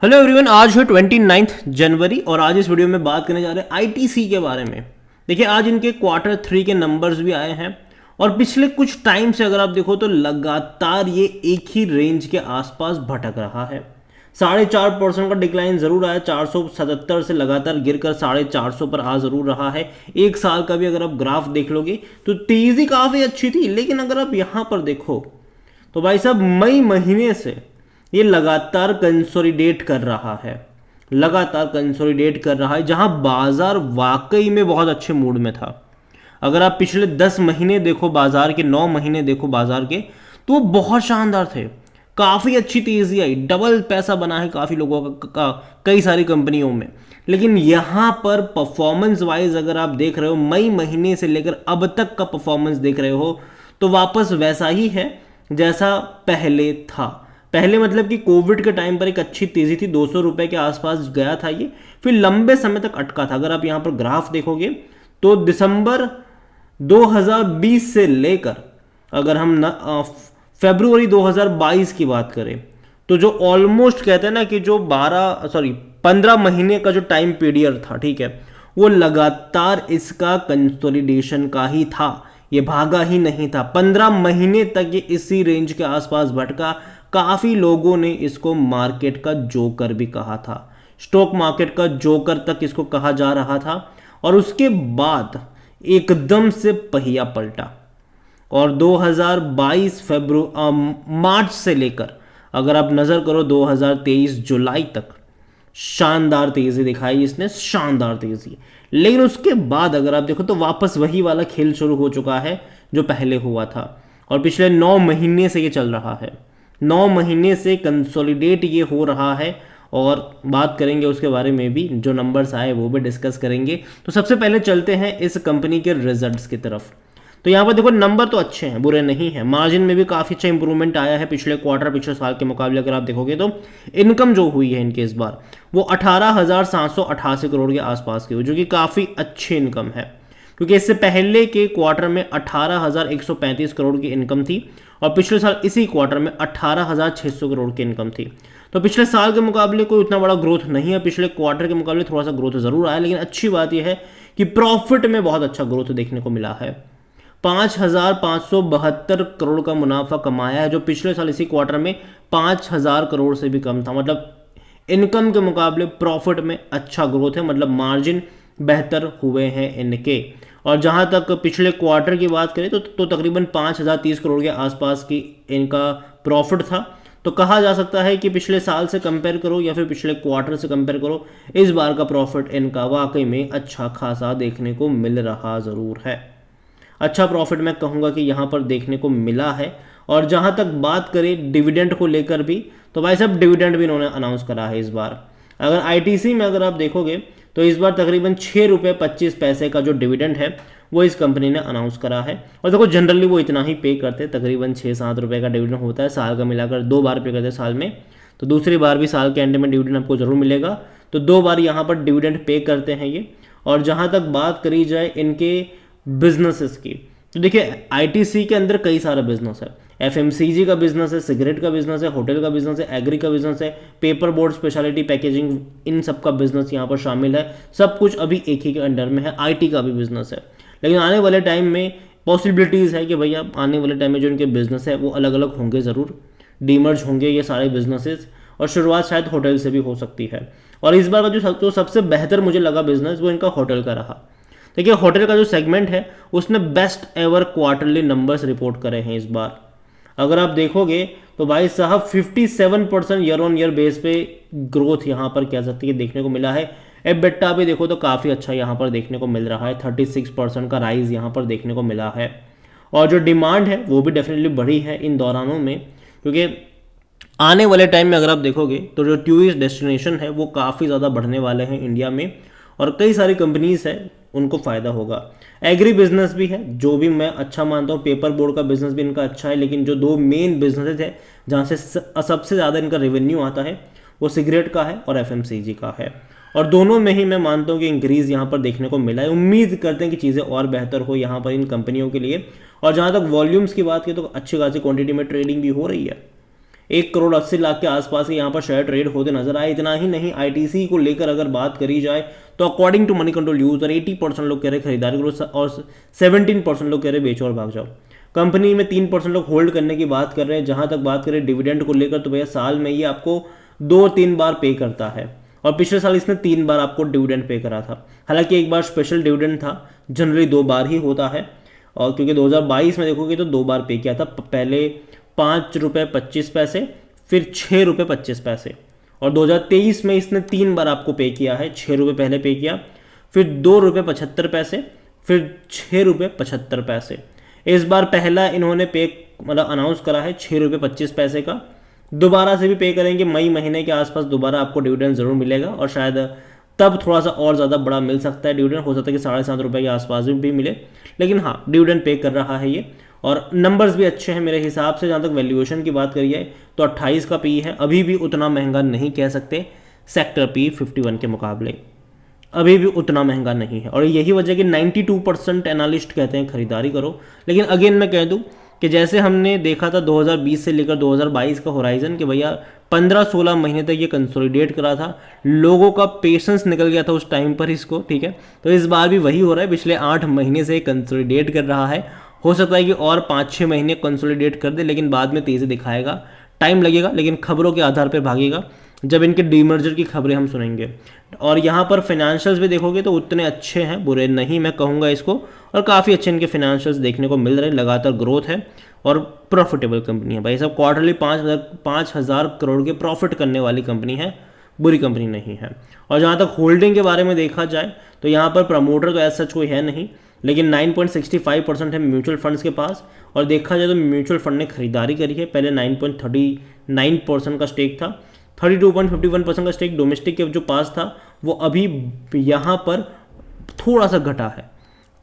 Hello everyone, आज है 29 जनवरी और आज इस वीडियो में बात करने जा रहे हैं आईटीसी के बारे में। देखिए, आज इनके Q3 के नंबर्स भी आए हैं और पिछले कुछ टाइम से अगर आप देखो तो लगातार ये एक ही रेंज के आसपास भटक रहा है। 4.5% का डिक्लाइन जरूर आया, 477 से लगातार गिरकर 450 पर आ जरूर रहा है। एक साल का भी अगर आप ग्राफ देख लोगे तो तेजी काफ़ी अच्छी थी, लेकिन अगर आप यहाँ पर देखो तो भाई साहब मई महीने से ये लगातार कंसोलिडेट कर रहा है, लगातार कंसोलिडेट कर रहा है, जहां बाजार वाकई में बहुत अच्छे मूड में था। अगर आप पिछले 10 महीने देखो बाजार के, 9 महीने देखो बाजार के, तो वो बहुत शानदार थे। काफ़ी अच्छी तेजी आई, डबल पैसा बना है काफ़ी लोगों का कई सारी कंपनियों में। लेकिन यहाँ पर परफॉर्मेंस वाइज अगर आप देख रहे हो, मई महीने से लेकर अब तक का परफॉर्मेंस देख रहे हो, तो वापस वैसा ही है जैसा पहले था। पहले मतलब कि कोविड के टाइम पर एक अच्छी तेजी थी, 200 रुपए के आसपास गया था ये, फिर लंबे समय तक अटका था। अगर आप यहाँ पर ग्राफ देखोगे तो दिसंबर 2020 से लेकर अगर हम फरवरी 2022 की बात करें तो जो ऑलमोस्ट कहते हैं ना कि जो 15 महीने का जो टाइम पीरियड था, ठीक है, वो लगातार इसका कंसोलिडेशन का ही था, ये भागा ही नहीं था। 15 महीने तक ये इसी रेंज के आसपास भटका। काफी लोगों ने इसको मार्केट का जोकर भी कहा था, स्टॉक मार्केट का जोकर तक इसको कहा जा रहा था। और उसके बाद एकदम से पहिया पलटा और 2022 मार्च से लेकर अगर आप नजर करो 2023 जुलाई तक शानदार तेजी दिखाई इसने, शानदार तेजी। लेकिन उसके बाद अगर आप देखो तो वापस वही वाला खेल शुरू हो चुका है जो पहले हुआ था और पिछले 9 महीने से ये चल रहा है। 9 महीने से कंसोलिडेट ये हो रहा है और बात करेंगे उसके बारे में भी, जो नंबर्स आए वो भी डिस्कस करेंगे। तो सबसे पहले चलते हैं इस कंपनी के रिजल्ट्स की तरफ। तो यहाँ पर देखो नंबर तो अच्छे हैं, बुरे नहीं हैं। मार्जिन में भी काफ़ी अच्छा इंप्रूवमेंट आया है पिछले क्वार्टर, पिछले साल के मुकाबले अगर आप देखोगे तो। इनकम जो हुई है इनके इस बार वो 18,788 करोड़ के आसपास की हुई, जो कि काफ़ी अच्छी इनकम है, क्योंकि इससे पहले के क्वार्टर में 18,135 करोड़ की इनकम थी और पिछले साल इसी क्वार्टर में 18,600 करोड़ की इनकम थी। तो पिछले साल के मुकाबले कोई उतना बड़ा ग्रोथ नहीं है, पिछले क्वार्टर के मुकाबले थोड़ा सा ग्रोथ जरूर आया, लेकिन अच्छी बात यह है कि प्रॉफिट में बहुत अच्छा ग्रोथ देखने को मिला है। 5,572 करोड़ का मुनाफा कमाया है, जो पिछले साल इसी क्वार्टर में 5,000 करोड़ से भी कम था। मतलब इनकम के मुकाबले प्रॉफिट में अच्छा ग्रोथ है, मतलब मार्जिन बेहतर हुए हैं इनके। और जहां तक पिछले क्वार्टर की बात करें तो तकरीबन 5,030 करोड़ के आसपास की इनका प्रॉफिट था। तो कहा जा सकता है कि पिछले साल से कंपेयर करो या फिर पिछले क्वार्टर से कंपेयर करो, इस बार का प्रॉफिट इनका वाकई में अच्छा खासा देखने को मिल रहा ज़रूर है। अच्छा प्रॉफिट मैं कहूँगा कि यहाँ पर देखने को मिला है। और जहाँ तक बात करें डिविडेंड को लेकर भी, तो भाई साहब डिविडेंड भी इन्होंने अनाउंस करा है इस बार। अगर आईटीसी में अगर आप देखोगे तो इस बार तकरीबन 6 रुपये 25 पैसे का जो डिविडेंड है वो इस कंपनी ने अनाउंस करा है। और देखो जनरली वो इतना ही पे करते हैं, तकरीबन 6-7 रुपये का डिविडेंड होता है साल का, मिलाकर 2 बार पे करते हैं साल में। तो दूसरी बार भी साल के एंड में डिविडेंड आपको जरूर मिलेगा, तो 2 बार यहाँ पर डिविडेंड पे करते हैं ये। और जहाँ तक बात करी जाए इनके बिजनेसेस की, तो देखिए आईटीसी के अंदर कई सारा बिजनेस है। एफएमसीजी का बिजनेस है, सिगरेट का बिजनेस है, होटल का बिजनेस है, एग्री का बिजनेस है, पेपर बोर्ड, स्पेशलिटी पैकेजिंग, इन सब का बिजनेस यहाँ पर शामिल है। सब कुछ अभी एक ही के अंडर में है। आईटी का भी बिजनेस है, लेकिन आने वाले टाइम में पॉसिबिलिटीज़ है कि भैया आने वाले टाइम में जो इनके बिजनेस है वो अलग अलग होंगे, ज़रूर डीमर्ज होंगे ये सारे बिजनेसेस, और शुरुआत शायद होटल से भी हो सकती है। और इस बार का जो सबसे बेहतर मुझे लगा बिजनेस वो इनका होटल का रहा। देखिए होटल का जो सेगमेंट है उसने best ever quarterly numbers report करे हैं इस बार। अगर आप देखोगे तो भाई साहब 57% ईयर ऑन ईयर बेस पे ग्रोथ यहाँ पर कह सकते हैं देखने को मिला है। एबिटा भी देखो तो काफ़ी अच्छा यहाँ पर देखने को मिल रहा है, 36% का राइज यहाँ पर देखने को मिला है। और जो डिमांड है वो भी डेफिनेटली बढ़ी है इन दौरानों में, क्योंकि आने वाले टाइम में अगर आप देखोगे तो जो टूरिस्ट डेस्टिनेशन है वो काफ़ी ज़्यादा बढ़ने वाले हैं इंडिया में, और कई सारी कंपनीज है उनको फ़ायदा होगा। एग्री बिजनेस भी है जो भी मैं अच्छा मानता हूँ, पेपर बोर्ड का बिजनेस भी इनका अच्छा है, लेकिन जो 2 मेन बिजनेसेस है जहाँ से सबसे ज़्यादा इनका रेवेन्यू आता है वो सिगरेट का है और एफएमसीजी का है। और दोनों में ही मैं मानता हूँ कि इंक्रीज़ यहाँ पर देखने को मिला है। उम्मीद करते हैं कि चीज़ें और बेहतर हो यहाँ पर इन कंपनियों के लिए। और जहाँ तक वॉल्यूम्स की बात की तो अच्छी खासी क्वांटिटी में ट्रेडिंग भी हो रही है। 1,80,00,000 के आसपास ही यहाँ पर शेयर ट्रेड होते नजर आए। इतना ही नहीं, आईटीसी को लेकर अगर बात करी जाए तो according to Money Control user 80% लोग कह रहे खरीदारी करो और 17% लोग कह रहे बेचो और भाग जाओ। कंपनी में 3% लोग होल्ड करने की बात कर रहे हैं। जहां तक बात करें डिविडेंड को लेकर तो भैया साल में ये आपको 2-3 बार पे करता है और पिछले साल इसने 3 बार आपको डिविडेंड पे करा था। हालांकि एक बार स्पेशल डिविडेंड था, जनरली 2 बार ही होता है, और क्योंकि 2022 में देखोगे तो 2 बार पे किया था, पहले ₹5.25 फिर ₹6.25, और 2023 में इसने 3 बार आपको पे किया है। ₹6 पहले पे किया, फिर ₹2.75, फिर ₹6.75। इस बार पहला इन्होंने पे मतलब अनाउंस करा है ₹6.25 का, दोबारा से भी पे करेंगे मई महीने के आसपास, दोबारा आपको डिविडेंड जरूर मिलेगा और शायद तब थोड़ा सा और ज़्यादा बड़ा मिल सकता है डिविडेंड, हो सकता है कि ₹7.5 के आसपास भी मिले, लेकिन हाँ डिविडेंड पे कर रहा है ये, और नंबर्स भी अच्छे हैं मेरे हिसाब से। जहाँ तक वैल्यूएशन की बात करी जाए तो 28 का पी है, अभी भी उतना महंगा नहीं कह सकते सेक्टर पी 51 के मुकाबले, अभी भी उतना महंगा नहीं है, और यही वजह कि 92% एनालिस्ट कहते हैं खरीदारी करो। लेकिन अगेन मैं कह दूं कि जैसे हमने देखा था 2020 से लेकर 2022 का होराइजन कि भैया 15-16 महीने तक ये कंसोलिडेट करा था, लोगों का पेशेंस निकल गया था उस टाइम पर इसको, ठीक है। तो इस बार भी वही हो रहा है, पिछले 8 महीने से कंसोलिडेट कर रहा है। हो सकता है कि और 5-6 महीने कंसोलिडेट कर दे, लेकिन बाद में तेज़ी दिखाएगा, टाइम लगेगा, लेकिन खबरों के आधार पर भागेगा जब इनके डीमर्जर की खबरें हम सुनेंगे। और यहाँ पर फाइनेंशियल्स भी देखोगे तो उतने अच्छे हैं, बुरे नहीं मैं कहूँगा इसको, और काफ़ी अच्छे इनके फाइनेंशियल्स देखने को मिल रहे हैं, लगातार ग्रोथ है और प्रॉफिटेबल कंपनी है भाई साहब। क्वार्टरली 5,000 करोड़ के प्रॉफिट करने वाली कंपनी है, बुरी कंपनी नहीं है। और जहाँ तक होल्डिंग के बारे में देखा जाए तो यहाँ पर प्रमोटर तो ऐसा सच कोई है नहीं, लेकिन 9.65% है म्यूचुअल फंड्स के पास, और देखा जाए तो म्यूचुअल फंड ने खरीदारी करी है। पहले 9.39% का स्टेक था, 32.51% का स्टेक डोमेस्टिक के जो पास था वो अभी यहाँ पर थोड़ा सा घटा है,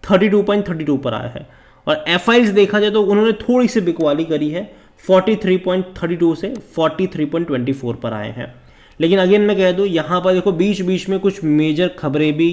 32.32 पर आया है। और एफआईज देखा जाए तो उन्होंने थोड़ी सी बिकवाली करी है, 43.32 से 43.24 पर आए हैं। लेकिन अगेन मैं कह दूँ यहाँ पर देखो बीच बीच में कुछ मेजर खबरें भी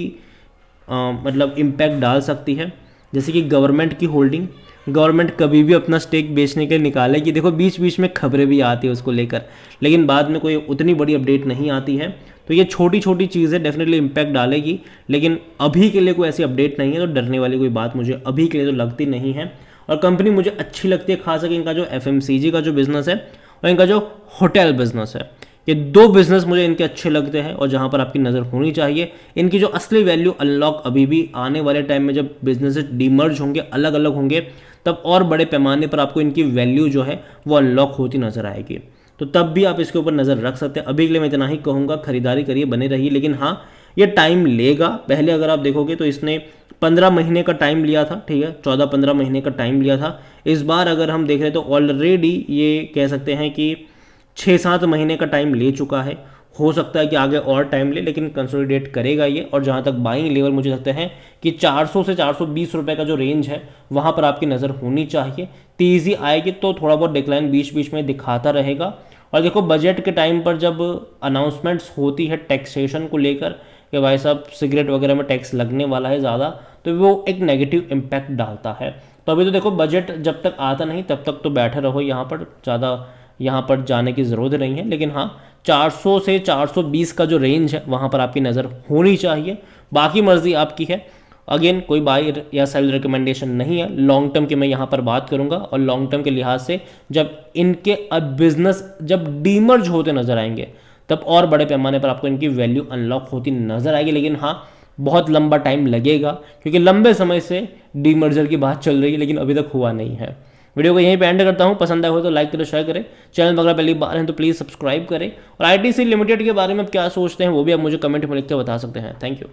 मतलब इम्पैक्ट डाल सकती है, जैसे कि गवर्नमेंट की होल्डिंग, गवर्नमेंट कभी भी अपना स्टेक बेचने के लिए निकालेगी, देखो बीच बीच में खबरें भी आती है उसको लेकर, लेकिन बाद में कोई उतनी बड़ी अपडेट नहीं आती है। तो ये छोटी छोटी चीज़ें डेफिनेटली इम्पैक्ट डालेगी, लेकिन अभी के लिए कोई ऐसी अपडेट नहीं है, तो डरने वाली कोई बात मुझे अभी के लिए तो लगती नहीं है। और कंपनी मुझे अच्छी लगती है, खास करके इनका जो FMCG का जो बिज़नेस है और इनका जो होटल बिज़नेस है, ये 2 बिज़नेस मुझे इनके अच्छे लगते हैं और जहाँ पर आपकी नज़र होनी चाहिए। इनकी जो असली वैल्यू अनलॉक अभी भी आने वाले टाइम में जब बिजनेसेस डीमर्ज होंगे, अलग अलग होंगे, तब और बड़े पैमाने पर आपको इनकी वैल्यू जो है वो अनलॉक होती नज़र आएगी, तो तब भी आप इसके ऊपर नज़र रख सकते हैं। अभी के लिए मैं इतना ही कहूँगा, खरीदारी करिए, बने रहिए, लेकिन हाँ ये टाइम लेगा। पहले अगर आप देखोगे तो इसने 15 महीने का टाइम लिया था, ठीक है, 14-15 महीने का टाइम लिया था। इस बार अगर हम देख रहे हैं तो ऑलरेडी ये कह सकते हैं कि 6-7 महीने का टाइम ले चुका है। हो सकता है कि आगे और टाइम ले, लेकिन कंसोलिडेट करेगा ये। और जहाँ तक बाइंग लेवल मुझे लगता है कि 400 से 420 रुपये का जो रेंज है वहाँ पर आपकी नज़र होनी चाहिए। तेज़ी आएगी तो थोड़ा बहुत डिक्लाइन बीच बीच में दिखाता रहेगा। और देखो बजट के टाइम पर जब अनाउंसमेंट्स होती है टैक्सेशन को लेकर कि भाई साहब सिगरेट वगैरह में टैक्स लगने वाला है ज़्यादा, तो वो एक नेगेटिव इम्पैक्ट डालता है। तो अभी तो देखो बजट जब तक आता नहीं तब तक तो बैठे रहो, यहाँ पर ज़्यादा यहाँ पर जाने की ज़रूरत नहीं है। लेकिन हाँ 400 से 420 का जो रेंज है वहाँ पर आपकी नज़र होनी चाहिए, बाकी मर्जी आपकी है। अगेन कोई बाई या सेल रिकमेंडेशन नहीं है, लॉन्ग टर्म की मैं यहाँ पर बात करूँगा। और लॉन्ग टर्म के लिहाज से जब इनके बिजनेस जब डीमर्ज होते नजर आएंगे तब और बड़े पैमाने पर आपको इनकी वैल्यू अनलॉक होती नजर आएगी। लेकिन हाँ बहुत लंबा टाइम लगेगा, क्योंकि लंबे समय से डीमर्जर की बात चल रही है, लेकिन अभी तक हुआ नहीं है। वीडियो को यहीं पे एंड करता हूँ, पसंद आया हो तो लाइक करें, शेयर करें, चैनल वगैरह पहली बार हैं तो प्लीज़ सब्सक्राइब करें। और ITC लिमिटेड के बारे में आप क्या सोचते हैं वो भी आप मुझे कमेंट में लिख के बता सकते हैं। Thank you.